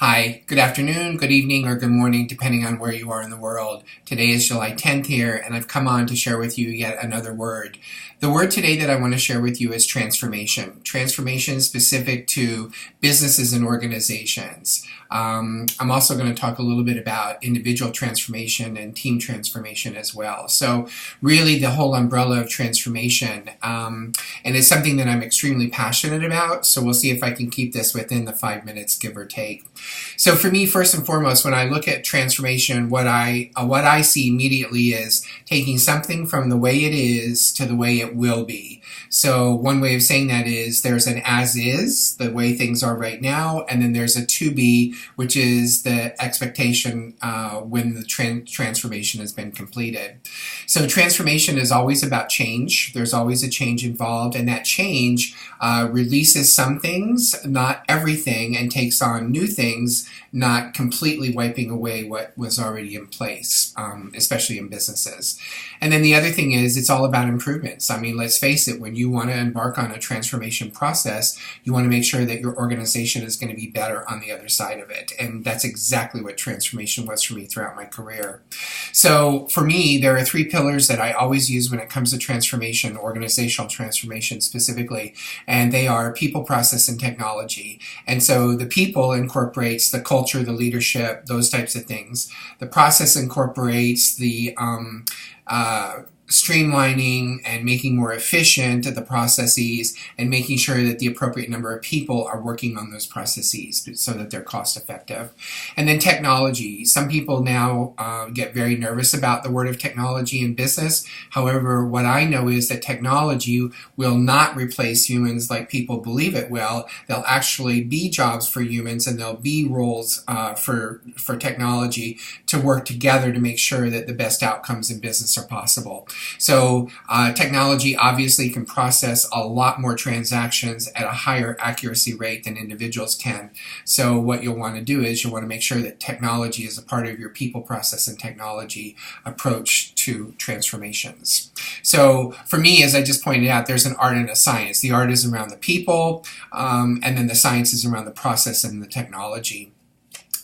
Hi, good afternoon, good evening, or good morning, depending on where you are in the world. Today is July 10th here, and I've come on to share with you yet another word. The word today that I want to share with you is transformation. Transformation specific to businesses and organizations. I'm also going to talk a little bit about individual transformation and team transformation as well. So really the whole umbrella of transformation. And it's something that I'm extremely passionate about. So we'll see if I can keep this within the 5 minutes, give or take. So for me, first and foremost, when I look at transformation, what I see immediately is taking something from the way it is to the way it will be. So one way of saying that is there's an as is, the way things are right now, and then there's a to be, which is the expectation when the transformation has been completed. So transformation is always about change. There's always a change involved, and that change releases some things, not everything, and takes on new things, not completely wiping away what was already in place, especially in businesses. And then the other thing is it's all about improvements. I mean, let's face it, when you want to embark on a transformation process, you want to make sure that your organization is going to be better on the other side of it. And that's exactly what transformation was for me throughout my career. So for me, there are three pillars that I always use when it comes to transformation, organizational transformation specifically, and they are people, process, and technology. And so the people incorporates the culture, the leadership, those types of things. The process incorporates the streamlining and making more efficient the processes and making sure that the appropriate number of people are working on those processes so that they're cost effective. And then technology. Some people now get very nervous about the word of technology in business. However, what I know is that technology will not replace humans like people believe it will. There'll actually be jobs for humans, and there'll be roles for technology to work together to make sure that the best outcomes in business are possible. So technology obviously can process a lot more transactions at a higher accuracy rate than individuals can. So what you'll want to do is you'll want to make sure that technology is a part of your people, process, and technology approach to transformations. So for me, as I just pointed out, there's an art and a science. The art is around the people, and then the science is around the process and the technology.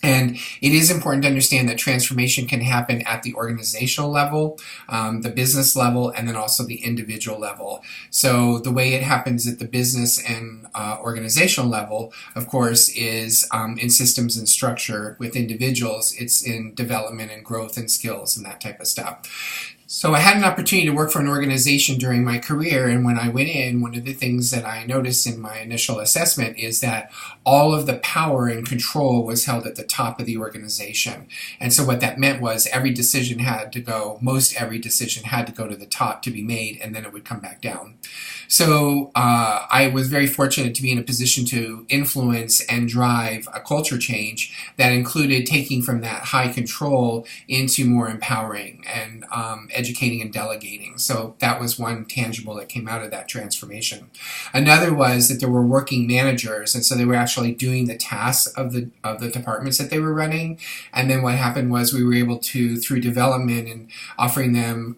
And it is important to understand that transformation can happen at the organizational level, the business level, and then also the individual level. So the way it happens at the business and organizational level, of course, is in systems and structure. With individuals, it's in development and growth and skills and that type of stuff. So I had an opportunity to work for an organization during my career, and when I went in, one of the things that I noticed in my initial assessment is that all of the power and control was held at the top of the organization. And so what that meant was every decision had to go, most every decision had to go to the top to be made, and then it would come back down. So I was very fortunate to be in a position to influence and drive a culture change that included taking from that high control into more empowering and educating and delegating. So that was one tangible that came out of that transformation. Another was that there were working managers, and so they were actually doing the tasks of the departments that they were running. And then what happened was we were able to, through development and offering them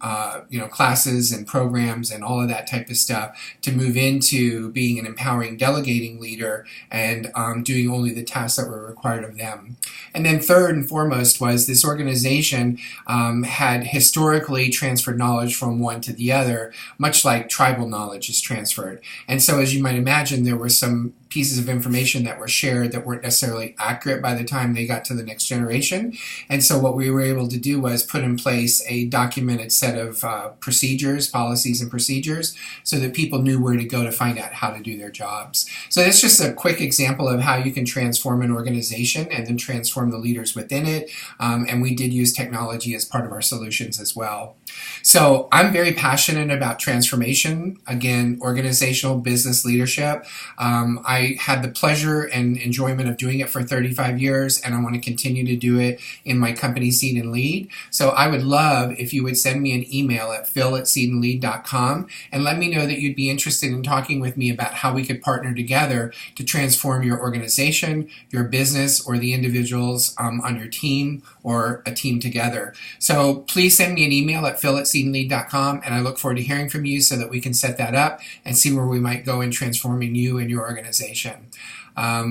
classes and programs and all of that type of stuff, to move into being an empowering delegating leader and doing only the tasks that were required of them. And then third and foremost was this organization had historically transferred knowledge from one to the other, much like tribal knowledge is transferred. And so as you might imagine, there were some pieces of information that were shared that weren't necessarily accurate by the time they got to the next generation. And so what we were able to do was put in place a documented set of procedures, policies and procedures, so that people knew where to go to find out how to do their jobs. So that's just a quick example of how you can transform an organization and then transform the leaders within it. And we did use technology as part of our solutions as well. So I'm very passionate about transformation, again, organizational business leadership. I had the pleasure and enjoyment of doing it for 35 years, and I want to continue to do it in my company, Seed and Lead. So I would love if you would send me an email at phil@seedandlead.com and let me know that you'd be interested in talking with me about how we could partner together to transform your organization, your business, or the individuals on your team or a team together. So please send me an email at phil@seedandlead.com, and I look forward to hearing from you so that we can set that up and see where we might go in transforming you and your organization.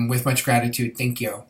With much gratitude, thank you.